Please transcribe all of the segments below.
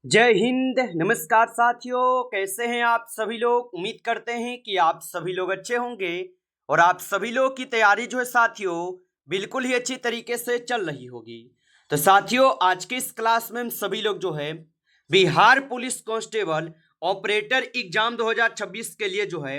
जय हिंद। नमस्कार साथियों, कैसे हैं आप सभी लोग। उम्मीद करते हैं कि आप सभी लोग अच्छे होंगे और आप सभी लोग की तैयारी जो है साथियों बिल्कुल ही अच्छी तरीके से चल रही होगी। तो साथियों, आज के इस क्लास में हम सभी लोग जो है Bihar police constable operator exam 2026 के लिए जो है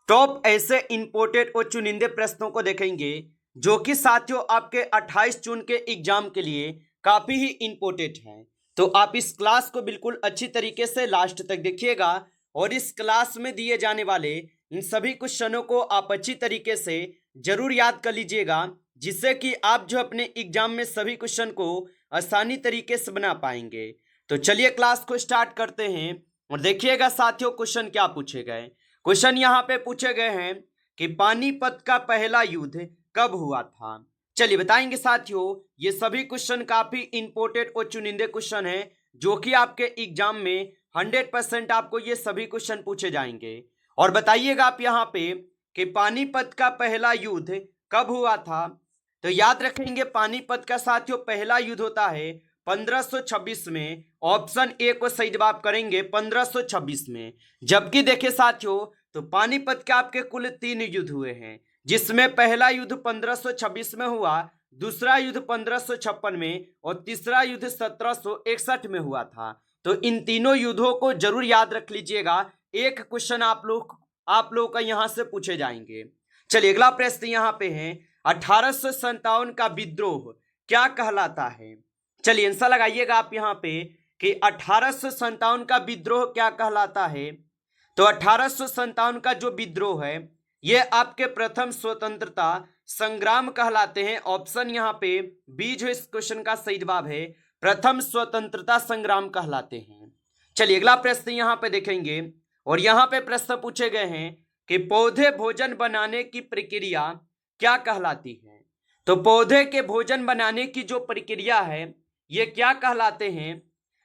टॉप ऐसे इंपोर्टेड और चुनिंदे प्रश्नों को देखेंगे जो कि साथियों आपके 28 जून के एग्जाम के लिए काफी ही इंपोर्टेंट है। तो आप इस क्लास को बिल्कुल अच्छी तरीके से लास्ट तक देखिएगा और इस क्लास में दिए जाने वाले इन सभी क्वेश्चनों को आप अच्छी तरीके से जरूर याद कर लीजिएगा, जिससे कि आप जो अपने एग्जाम में सभी क्वेश्चन को आसानी तरीके से बना पाएंगे। तो चलिए क्लास को स्टार्ट करते हैं और देखिएगा साथियों क्वेश्चन क्या पूछे गए। क्वेश्चन यहाँ पे पूछे गए हैं कि पानीपत का पहला युद्ध कब हुआ था। चलिए बताएंगे साथियों, ये सभी क्वेश्चन काफी इंपोर्टेंट और चुनिंदे क्वेश्चन हैं जो कि आपके एग्जाम में 100% आपको ये सभी क्वेश्चन पूछे जाएंगे। और बताइएगा आप यहाँ पे कि पानीपत का पहला युद्ध कब हुआ था। तो याद रखेंगे पानीपत का साथियों पहला युद्ध होता है 1526 में। ऑप्शन ए को सही जवाब करेंगे 1526 में। जबकि देखे साथियों तो पानीपत के आपके कुल 3 युद्ध हुए हैं, जिसमें पहला युद्ध 1526 में हुआ, दूसरा युद्ध 1556 में और तीसरा युद्ध 1761 में हुआ था। तो इन तीनों युद्धों को जरूर याद रख लीजिएगा, एक क्वेश्चन आप लोग का यहां से पूछे जाएंगे। चलिए अगला प्रश्न यहाँ पे है 1857 का विद्रोह क्या कहलाता है। चलिए आंसर लगाइएगा आप यहाँ पे कि 1857 का विद्रोह क्या कहलाता है। तो 1857 का जो विद्रोह है ये आपके प्रथम स्वतंत्रता संग्राम कहलाते हैं। ऑप्शन यहाँ पे बी जो इस क्वेश्चन का सही जवाब है, प्रथम स्वतंत्रता संग्राम कहलाते हैं। चलिए अगला प्रश्न यहाँ पे देखेंगे और यहाँ पे प्रश्न पूछे गए हैं कि पौधे भोजन बनाने की प्रक्रिया क्या कहलाती है। तो पौधे के भोजन बनाने की जो प्रक्रिया है ये क्या कहलाते हैं।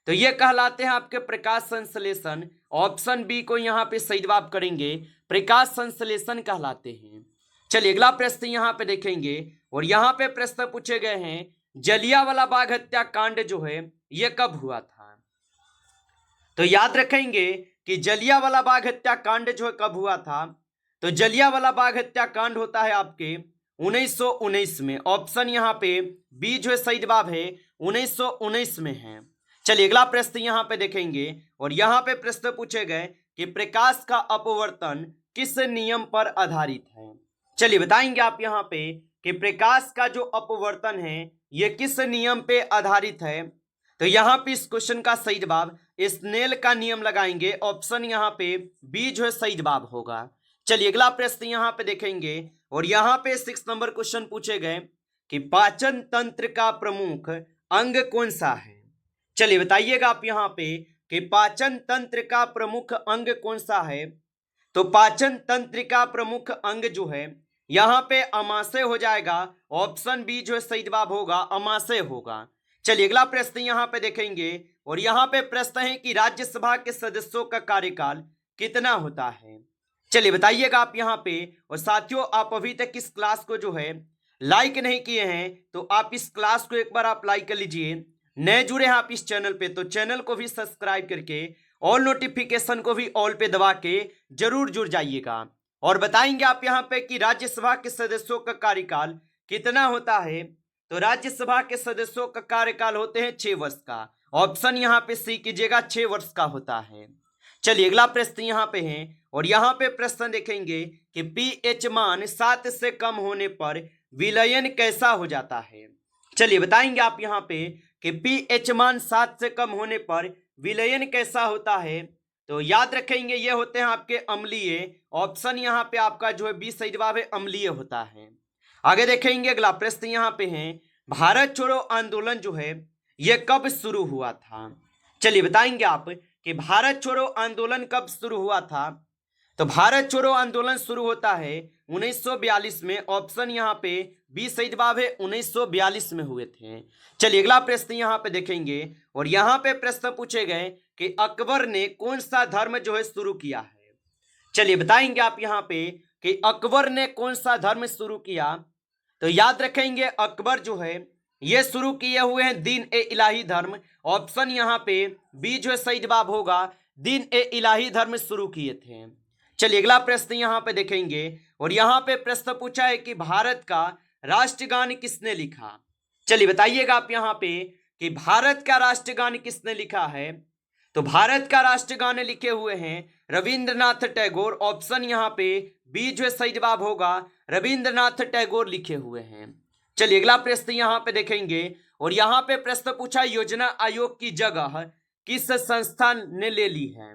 तो ये कहलाते हैं आपके प्रकाश संश्लेषण। ऑप्शन बी को यहाँ पे सही जवाब करेंगे, प्रकाश संश्लेषण कहलाते हैं। चलिए अगला प्रश्न यहाँ पे देखेंगे और यहाँ पे प्रश्न पूछे गए हैं जलियांवाला बाग हत्याकांड जो है ये कब हुआ था। तो याद रखेंगे कि जलियांवाला बाग हत्याकांड जो है कब हुआ था। तो जलियांवाला बाग हत्याकांड होता है आपके 1919 में। ऑप्शन यहाँ पे बी जो है सही जवाब है, 1919 में है। चलिए अगला प्रश्न यहाँ पे देखेंगे और यहाँ पे प्रश्न पूछे गए कि प्रकाश का अपवर्तन किस नियम पर आधारित है। चलिए बताएंगे आप यहाँ पे कि प्रकाश का जो अपवर्तन है ये किस नियम पे आधारित है। तो यहाँ पे इस क्वेश्चन का सही जवाब स्नेल का नियम लगाएंगे। ऑप्शन यहाँ पे बी जो है सही जवाब होगा। चलिए अगला प्रश्न यहाँ पे देखेंगे और यहाँ पे 6 नंबर क्वेश्चन पूछे गए कि पाचन तंत्र का प्रमुख अंग कौन सा है। चलिए बताइएगा आप यहाँ पे कि पाचन तंत्र का प्रमुख अंग कौन सा है। तो पाचन तंत्र का प्रमुख अंग जो है यहाँ पे अमाशय हो जाएगा। ऑप्शन बी जो है सही जवाब होगा, अमाशय होगा। चलिए अगला प्रश्न यहाँ पे देखेंगे और यहाँ पे प्रश्न है कि राज्यसभा के सदस्यों का कार्यकाल कितना होता है। चलिए बताइएगा आप यहाँ पे। और साथियों आप अभी तक इस क्लास को जो है लाइक नहीं किए हैं तो आप इस क्लास को एक बार आप लाइक कर लीजिए। नए जुड़े हैं आप इस चैनल पे तो चैनल को भी सब्सक्राइब करके ऑल नोटिफिकेशन को भी ऑल पे दबा के जरूर जुड़ जाइएगा। और बताएंगे आप यहाँ पे कि राज्यसभा के सदस्यों का कार्यकाल कितना होता है। तो राज्यसभा के सदस्यों का कार्यकाल होते हैं 6 वर्ष का। ऑप्शन यहाँ पे सी कीजिएगा, 6 वर्ष का होता है। चलिए अगला प्रश्न यहाँ पे है और यहाँ पे प्रश्न देखेंगे कि पीएच मान 7 से कम होने पर विलयन कैसा हो जाता है। चलिए बताएंगे आप यहाँ पे कि पीएच मान 7 से कम होने पर विलयन कैसा होता है। तो याद रखेंगे ये होते हैं आपके अम्लीय। ऑप्शन यहाँ पे आपका जो है बी सही जवाब है, अम्लीय होता है। आगे देखेंगे अगला प्रश्न यहाँ पे है भारत छोड़ो आंदोलन जो है ये कब शुरू हुआ था। चलिए बताएंगे आप कि भारत छोड़ो आंदोलन कब शुरू हुआ था। तो भारत छोड़ो आंदोलन शुरू होता है 1942 में। ऑप्शन यहाँ पे बी सही जवाब है, 1942 में हुए थे। चलिए अगला प्रश्न यहाँ पे देखेंगे और यहाँ पे प्रश्न पूछे गए कि अकबर ने कौन सा धर्म जो है शुरू किया है। चलिए बताएंगे आप यहाँ पे कि अकबर ने कौन सा धर्म शुरू किया। तो याद रखेंगे अकबर जो है ये शुरू किए हुए हैं दीन ए इलाही धर्म। ऑप्शन यहाँ पे बी जो है सही जवाब होगा, दीन ए इलाही धर्म शुरू किए थे। चलिए अगला प्रश्न यहाँ पे देखेंगे, और यहाँ पे प्रश्न पूछा है कि भारत का राष्ट्रगान किसने लिखा। चलिए बताइएगा आप यहाँ पे कि भारत का राष्ट्रगान किसने लिखा है। तो भारत का राष्ट्रगान लिखे हुए हैं रविंद्रनाथ टैगोर। ऑप्शन यहाँ पे बी जो है सही जवाब होगा, रविंद्रनाथ टैगोर लिखे हुए हैं। चलिए अगला प्रश्न यहाँ पे देखेंगे, और यहाँ पे प्रश्न पूछा योजना आयोग की जगह किस संस्था ने ले ली है।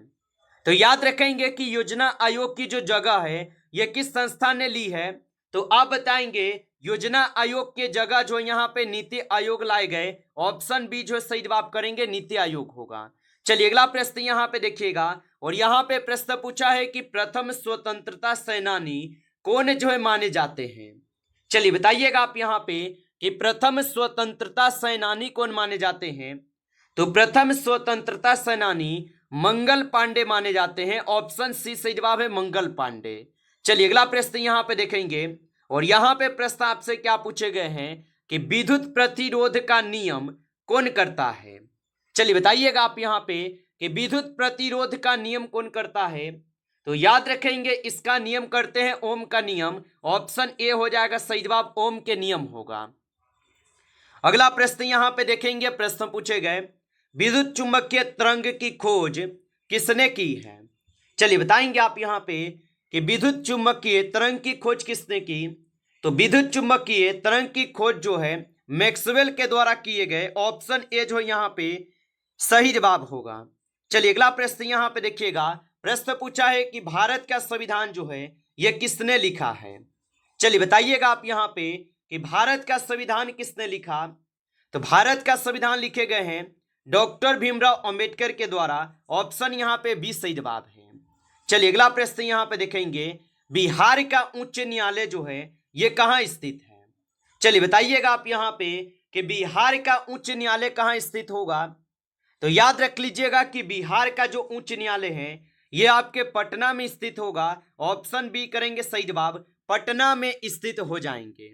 तो याद रखेंगे कि योजना आयोग की जो जगह है ये किस संस्था ने ली है। तो आप बताएंगे योजना आयोग के जगह जो यहाँ पे नीति आयोग लाए गए। ऑप्शन बी जो सही जवाब करेंगे नीति आयोग होगा। चलिए अगला प्रश्न यहाँ पे देखिएगा, और यहाँ पे प्रश्न पूछा है कि प्रथम स्वतंत्रता सेनानी कौन जो है माने जाते हैं। चलिए बताइएगा आप यहाँ पे कि प्रथम स्वतंत्रता सेनानी कौन माने जाते हैं। तो प्रथम स्वतंत्रता सेनानी मंगल पांडे माने जाते हैं। ऑप्शन सी सही जवाब है, मंगल पांडे। चलिए अगला प्रश्न यहाँ पे देखेंगे, और यहाँ पे प्रश्न आपसे क्या पूछे गए हैं कि विद्युत प्रतिरोध का नियम कौन करता है। चलिए बताइएगा आप यहाँ पे कि विद्युत प्रतिरोध का नियम कौन करता है। तो याद रखेंगे इसका नियम करते हैं ओम का नियम। ऑप्शन ए हो जाएगा सही जवाब, ओम के नियम होगा। अगला प्रश्न यहाँ पे देखेंगे, प्रश्न पूछे गए विद्युत चुंबकीय तरंग की खोज किसने की है। चलिए बताएंगे आप यहाँ पे कि विद्युत चुंबकीय तरंग की खोज किसने की। तो विद्युत चुंबकीय तरंग की खोज जो है मैक्सवेल के द्वारा किए गए। ऑप्शन ए जो यहाँ पे सही जवाब होगा। चलिए अगला प्रश्न यहाँ पे देखिएगा, प्रश्न पूछा है कि भारत का संविधान जो है यह किसने लिखा है। चलिए बताइएगा आप यहाँ पे कि भारत का संविधान किसने लिखा। तो भारत का संविधान लिखे गए हैं डॉक्टर भीमराव अंबेडकर के द्वारा। ऑप्शन यहाँ पे बी सही जवाब है। चलिए अगला प्रश्न यहाँ पे देखेंगे, बिहार का उच्च न्यायालय जो है ये कहाँ स्थित है। चलिए बताइएगा आप यहाँ पे कि बिहार का उच्च न्यायालय कहाँ स्थित होगा। तो याद रख लीजिएगा कि बिहार का जो उच्च न्यायालय है ये आपके पटना में स्थित होगा। ऑप्शन बी करेंगे सही जवाब, पटना में स्थित हो जाएंगे।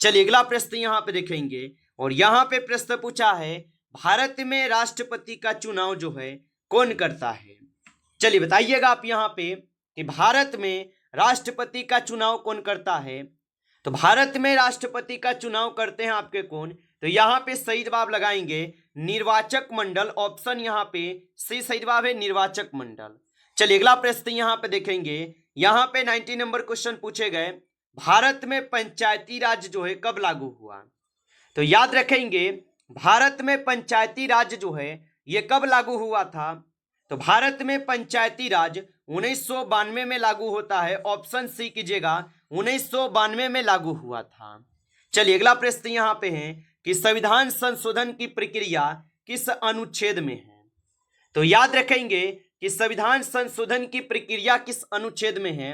चलिए अगला प्रश्न यहाँ पे देखेंगे, और यहाँ पे प्रश्न पूछा है भारत में राष्ट्रपति का चुनाव जो है कौन करता है। चलिए बताइएगा आप यहाँ पे कि भारत में राष्ट्रपति का चुनाव कौन करता है। तो भारत में राष्ट्रपति का चुनाव करते हैं आपके कौन। तो यहाँ पे सही जवाब लगाएंगे निर्वाचक मंडल। ऑप्शन यहाँ पे सी सही जवाब है, निर्वाचक मंडल। चलिए अगला प्रश्न यहाँ पे देखेंगे, यहाँ पे 90 नंबर क्वेश्चन पूछे गए भारत में पंचायती राज जो है कब लागू हुआ। तो याद रखेंगे भारत में पंचायती राज जो है ये कब लागू हुआ था। तो भारत में पंचायती राज 1992 में लागू होता है। ऑप्शन सी कीजिएगा, 1992 में लागू हुआ था। चलिए अगला प्रश्न यहाँ पे है कि संविधान संशोधन की प्रक्रिया किस अनुच्छेद में है। तो याद रखेंगे कि संविधान संशोधन की प्रक्रिया किस अनुच्छेद में है।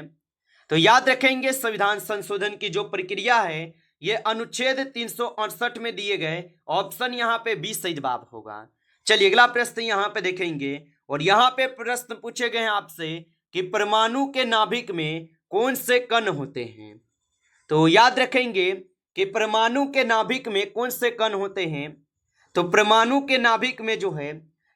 तो याद रखेंगे संविधान संशोधन की जो प्रक्रिया है ये अनुच्छेद 368 में दिए गए। ऑप्शन यहाँ पे बी सही जवाब होगा। चलिए अगला प्रश्न यहाँ पे देखेंगे, और यहाँ पे प्रश्न पूछे गए हैं आपसे कि परमाणु के नाभिक में कौन से कण होते हैं। तो याद रखेंगे कि परमाणु के नाभिक में कौन से कण होते हैं। तो परमाणु के नाभिक में जो है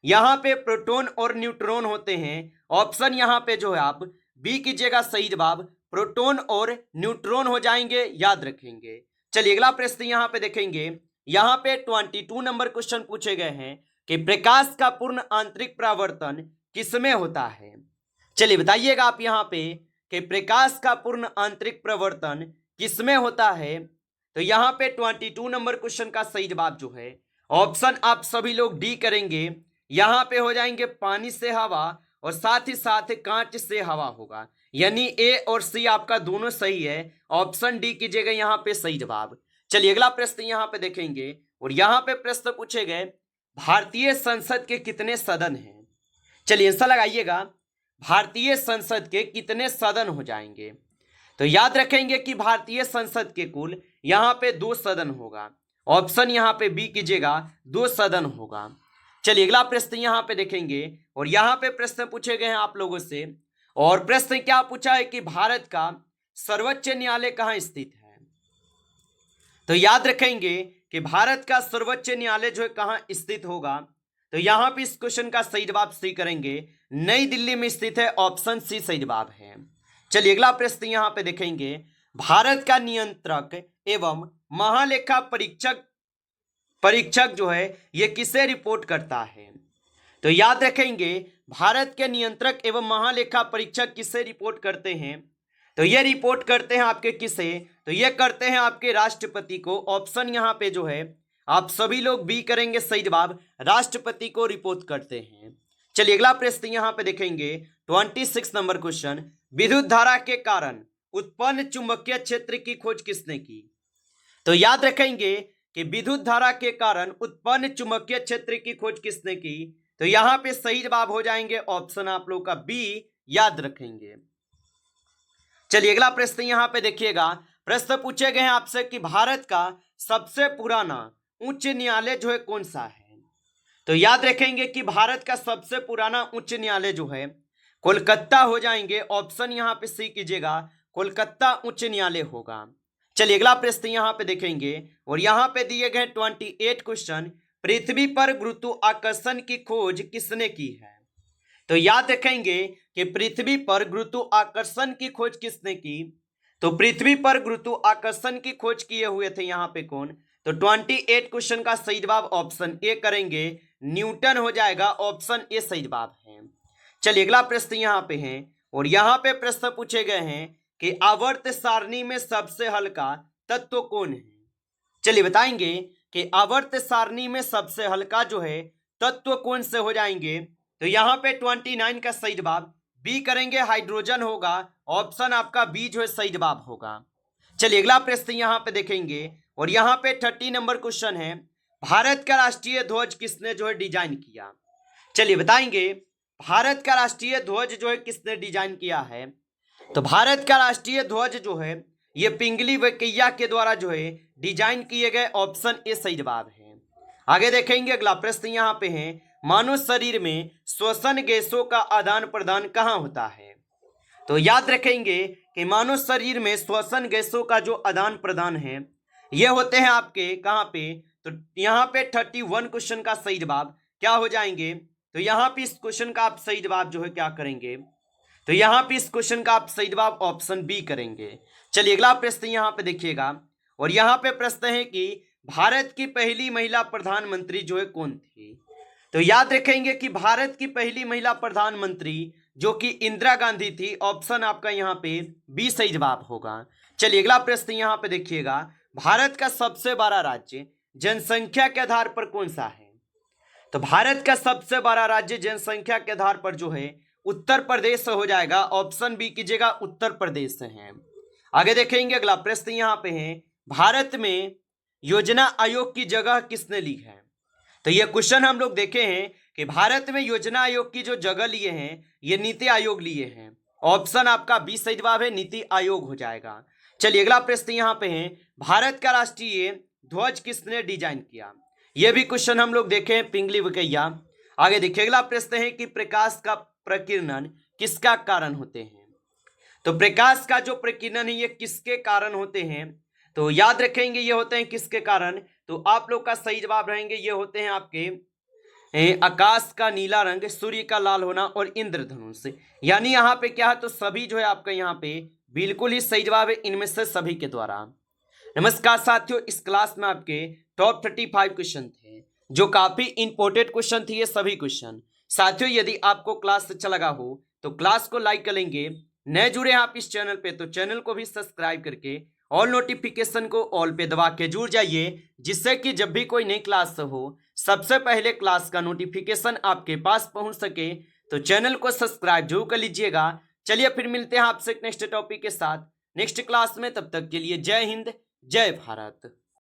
यहाँ पे प्रोटॉन और न्यूट्रॉन होते हैं। ऑप्शन यहाँ पे जो है आप बी कीजिएगा सही जवाब, प्रोटॉन और न्यूट्रॉन हो जाएंगे, याद रखेंगे। चलिए अगला प्रश्न यहाँ पे देखेंगे, यहाँ पे 22 नंबर क्वेश्चन पूछे गए हैं कि प्रकाश का पूर्ण आंतरिक परावर्तन किसमें होता है। चलिए बताइएगा आप यहाँ पे कि प्रकाश का पूर्ण आंतरिक परावर्तन किसमें होता है। तो यहाँ पे 22 नंबर क्वेश्चन का सही जवाब जो है ऑप्शन आप सभी लोग डी करेंगे। यहाँ पे हो जाएंगे पानी से हवा और साथ ही साथ कांच से हवा होगा, यानी ए और सी आपका दोनों सही है। ऑप्शन डी कीजिएगा यहाँ पे सही जवाब। चलिए अगला प्रश्न यहाँ पे देखेंगे, और यहाँ पे प्रश्न पूछे गए भारतीय संसद के कितने सदन हैं। चलिए आंसर लगाइएगा, भारतीय संसद के कितने सदन हो जाएंगे। तो याद रखेंगे कि भारतीय संसद के कुल यहाँ पे 2 सदन होगा। ऑप्शन यहाँ पे बी कीजिएगा, 2 सदन होगा। चलिए अगला प्रश्न यहाँ पे देखेंगे, और यहाँ पे प्रश्न पूछे गए हैं आप लोगों से, और प्रश्न क्या पूछा है कि भारत का सर्वोच्च न्यायालय कहाँ स्थित है। तो याद रखेंगे कि भारत का सर्वोच्च न्यायालय जो है कहाँ स्थित होगा, तो यहाँ पे इस क्वेश्चन का सही जवाब सी करेंगे, नई दिल्ली में स्थित है, ऑप्शन सी सही जवाब है। चलिए अगला प्रश्न यहाँ पे देखेंगे, भारत का नियंत्रक एवं महालेखा परीक्षक जो है ये किसे रिपोर्ट करता है। तो याद रखेंगे, भारत के नियंत्रक एवं महालेखा परीक्षक किसे रिपोर्ट करते हैं, तो ये रिपोर्ट करते हैं आपके किसे, तो ये करते हैं आपके राष्ट्रपति को। ऑप्शन यहाँ पे जो है आप सभी लोग बी करेंगे सही जवाब, राष्ट्रपति को रिपोर्ट करते हैं। चलिए अगला प्रश्न यहाँ पे देखेंगे 26 नंबर क्वेश्चन, विद्युत धारा के कारण उत्पन्न चुंबकीय क्षेत्र की खोज किसने की। तो याद रखेंगे कि विद्युत धारा के कारण उत्पन्न चुंबकीय क्षेत्र की खोज किसने की, तो यहाँ पे सही जवाब हो जाएंगे ऑप्शन आप लोग का बी, याद रखेंगे। चलिए अगला प्रश्न यहाँ पे देखिएगा, प्रश्न पूछे गए हैं आपसे कि भारत का सबसे पुराना उच्च न्यायालय जो है कौन सा है। तो याद रखेंगे कि भारत का सबसे पुराना उच्च न्यायालय जो है कोलकाता हो जाएंगे, ऑप्शन यहाँ पे सी कीजिएगा, कोलकाता उच्च न्यायालय होगा। चलिए अगला प्रश्न यहाँ पे देखेंगे और यहाँ पे दिए गए 28 क्वेश्चन, पृथ्वी पर गुरुत्वाकर्षण की खोज किसने की है। तो याद रखेंगे कि पृथ्वी पर गुरुत्वाकर्षण की खोज किसने की, तो पृथ्वी पर गुरुत्वाकर्षण की खोज किए हुए थे यहाँ पे कौन, तो 28 क्वेश्चन का सही जवाब ऑप्शन ए करेंगे, न्यूटन हो जाएगा, ऑप्शन ए सही जवाब है। चलिए अगला प्रश्न यहाँ पे है और यहाँ पे प्रश्न पूछे गए हैं कि आवर्त सारणी में सबसे हल्का तत्व कौन है। चलिए बताएंगे कि आवर्त सारणी में सबसे हल्का जो है तत्व कौन से हो जाएंगे, तो यहाँ पे 29 का सही जवाब बी करेंगे, हाइड्रोजन होगा, ऑप्शन आपका बी जो है सही जवाब होगा। चलिए अगला प्रश्न यहाँ पे देखेंगे और यहाँ पे 30 नंबर क्वेश्चन है, भारत का राष्ट्रीय ध्वज किसने जो है डिजाइन किया। चलिए बताएंगे भारत का राष्ट्रीय ध्वज जो है किसने डिजाइन किया है, तो भारत का राष्ट्रीय ध्वज जो है ये पिंगली वेंकैया के द्वारा जो है डिजाइन किए गए, ऑप्शन ए सही जवाब है। आगे देखेंगे अगला प्रश्न यहाँ पे है, मानव शरीर में श्वसन गैसों का आदान प्रदान कहाँ होता है। तो याद रखेंगे कि मानव शरीर में श्वसन गैसों का जो आदान प्रदान है ये होते हैं आपके कहाँ पे, तो यहाँ पे 31 क्वेश्चन का सही जवाब क्या हो जाएंगे, तो यहाँ पे इस क्वेश्चन का आप सही जवाब जो है क्या करेंगे, तो यहाँ पे इस क्वेश्चन का आप सही जवाब ऑप्शन बी करेंगे। चलिए अगला प्रश्न यहाँ पे देखिएगा और यहाँ पे प्रश्न है कि भारत की पहली महिला प्रधानमंत्री जो है कौन थी। तो याद रखेंगे कि भारत की पहली महिला प्रधानमंत्री जो कि इंदिरा गांधी थी, ऑप्शन आपका यहाँ पे बी सही जवाब होगा। चलिए अगला प्रश्न यहाँ पे देखिएगा, भारत का सबसे बड़ा राज्य जनसंख्या के आधार पर कौन सा है। तो भारत का सबसे बड़ा राज्य जनसंख्या के आधार पर जो है उत्तर प्रदेश हो जाएगा, ऑप्शन बी कीजिएगा, उत्तर प्रदेश है। आगे देखेंगे अगला प्रश्न यहाँ पे है, भारत में योजना आयोग की जगह किसने ली है। तो ये क्वेश्चन हम लोग देखे हैं कि भारत में योजना आयोग की जो जगह लिए हैं ये नीति आयोग लिए हैं, ऑप्शन आपका बी सही जवाब है, नीति आयोग हो जाएगा। चलिए अगला प्रश्न यहाँ पे है, भारत का राष्ट्रीय ध्वज किसने डिजाइन किया। यह भी क्वेश्चन हम लोग देखे हैं, पिंगली वेंकैया। आगे देखिए अगला प्रश्न है कि प्रकाश का प्रकीर्णन किसका कारण होते हैं। तो प्रकाश का जो प्रकीर्णन है ये किसके कारण होते हैं, तो याद रखेंगे ये होते हैं किसके कारण, तो आप लोग का सही जवाब रहेंगे ये होते हैं आपके आकाश का नीला रंग, सूर्य का लाल होना और इंद्रधनुष। यानी यहाँ पे क्या है, तो सभी जो है आपका यहाँ पे बिल्कुल ही सही जवाब है इनमें से सभी के द्वारा। नमस्कार साथियों, इस क्लास में आपके टॉप 35 क्वेश्चन थे जो काफी इंपॉर्टेंट क्वेश्चन थे ये सभी क्वेश्चन। साथियों यदि आपको क्लास अच्छा लगा हो तो क्लास को लाइक करेंगे, नए जुड़े हैं आप इस चैनल पे तो चैनल को भी सब्सक्राइब करके ऑल नोटिफिकेशन को ऑल पे दबा के जुड़ जाइए, जिससे कि जब भी कोई नई क्लास हो सबसे पहले क्लास का नोटिफिकेशन आपके पास पहुंच सके। तो चैनल को सब्सक्राइब जरूर कर लीजिएगा। चलिए फिर मिलते हैं आपसे नेक्स्ट टॉपिक के साथ नेक्स्ट क्लास में, तब तक के लिए जय हिंद जय भारत।